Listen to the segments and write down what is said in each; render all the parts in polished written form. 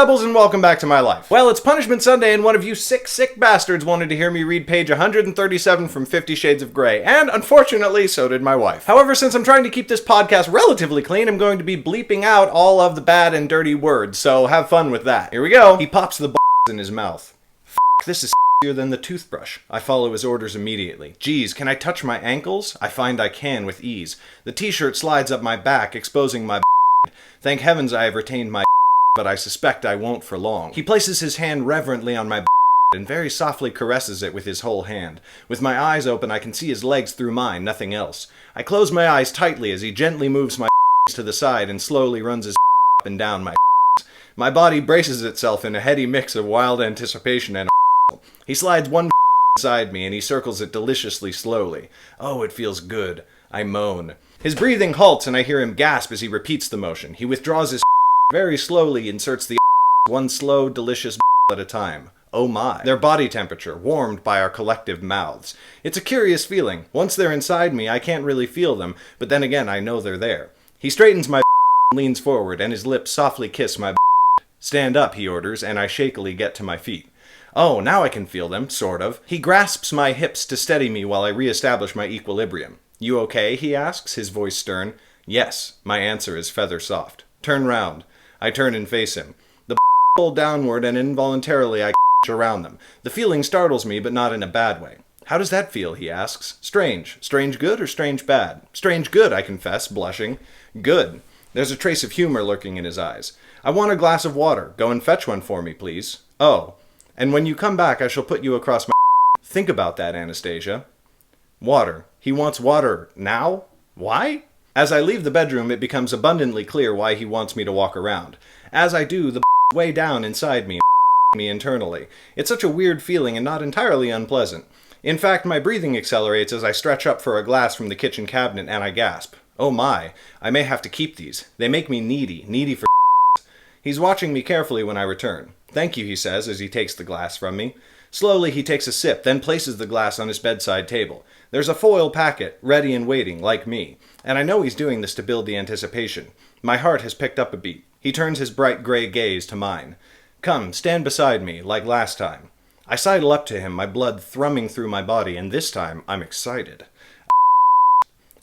Rebels, and welcome back to my life. Well, it's Punishment Sunday, and one of you sick bastards wanted to hear me read page 137 from 50 Shades of Grey, and unfortunately, so did my wife. However, since I'm trying to keep this podcast relatively clean, I'm going to be bleeping out all of the bad and dirty words, so have fun with that. Here we go. He pops the in his mouth. This is than the toothbrush. I follow his orders immediately. Geez, can I touch my ankles? I find I can with ease. The t-shirt slides up my back, exposing my Thank heavens I have retained my but I suspect I won't for long. He places his hand reverently on my and very softly caresses it with his whole hand. With my eyes open, I can see his legs through mine, nothing else. I close my eyes tightly as he gently moves my to the side and slowly runs his up and down my My body braces itself in a heady mix of wild anticipation and He slides one inside me and he circles it deliciously slowly. Oh, it feels good. I moan. His breathing halts and I hear him gasp as he repeats the motion. He withdraws his very slowly, inserts the one slow, delicious at a time. Oh my. Their body temperature, warmed by our collective mouths. It's a curious feeling. Once they're inside me, I can't really feel them, but then again, I know they're there. He straightens my leans forward and his lips softly kiss my Stand up, he orders, and I shakily get to my feet. Oh, now I can feel them, sort of. He grasps my hips to steady me while I reestablish my equilibrium. You okay? He asks, his voice stern. Yes. My answer is feather soft. Turn round. I turn and face him. The pull downward and involuntarily I around them. The feeling startles me, but not in a bad way. How does that feel? He asks. Strange. Strange good or strange bad? Strange good, I confess, blushing. Good. There's a trace of humor lurking in his eyes. I want a glass of water. Go and fetch one for me, please. Oh. And when you come back, I shall put you across my Think about that, Anastasia. Water. He wants water now? Why? As I leave the bedroom, it becomes abundantly clear why he wants me to walk around. As I do, the way down inside me internally. It's such a weird feeling and not entirely unpleasant. In fact, my breathing accelerates as I stretch up for a glass from the kitchen cabinet and I gasp. Oh my, I may have to keep these. They make me needy for He's watching me carefully when I return. Thank you, he says as he takes the glass from me. Slowly he takes a sip, then places the glass on his bedside table. There's a foil packet, ready and waiting, like me, and I know he's doing this to build the anticipation. My heart has picked up a beat. He turns his bright gray gaze to mine. Come, stand beside me, like last time. I sidle up to him, my blood thrumming through my body, and this time I'm excited.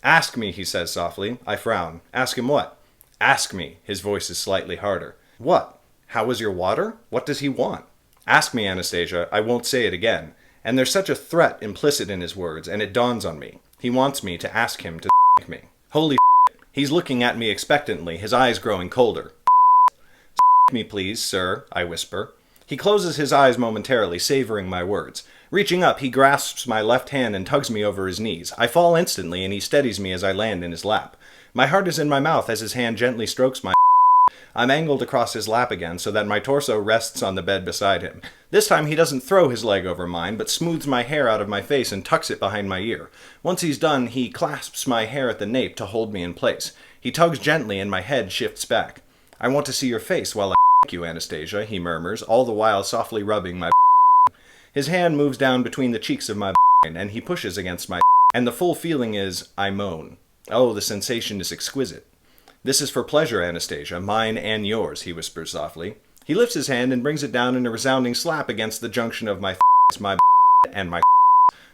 Ask me, he says softly. I frown. Ask him what? Ask me. His voice is slightly harder. What? How is your water? What does he want? Ask me, Anastasia. I won't say it again. And there's such a threat implicit in his words, and it dawns on me. He wants me to ask him to me. Holy He's looking at me expectantly, his eyes growing colder. Me please, sir, I whisper. He closes his eyes momentarily, savoring my words. Reaching up, he grasps my left hand and tugs me over his knees. I fall instantly, and he steadies me as I land in his lap. My heart is in my mouth as his hand gently strokes my I'm angled across his lap again so that my torso rests on the bed beside him. This time he doesn't throw his leg over mine, but smooths my hair out of my face and tucks it behind my ear. Once he's done, he clasps my hair at the nape to hold me in place. He tugs gently and my head shifts back. I want to see your face while I you, Anastasia, he murmurs, all the while softly rubbing my His hand moves down between the cheeks of my and he pushes against my and the full feeling is, I moan. Oh, the sensation is exquisite. This is for pleasure, Anastasia, mine and yours, he whispers softly. He lifts his hand and brings it down in a resounding slap against the junction of my and my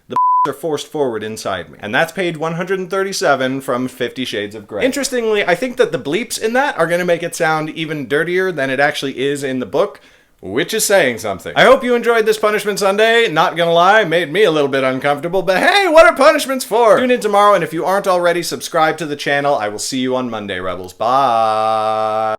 The are forced forward inside me. And that's page 137 from 50 Shades of Grey. Interestingly, I think that the bleeps in that are going to make it sound even dirtier than it actually is in the book, which is saying something. I hope you enjoyed this Punishment Sunday. Not gonna lie, made me a little bit uncomfortable, but hey, what are punishments for? Tune in tomorrow, and if you aren't already subscribed to the channel, I will see you on Monday, Rebels. Bye!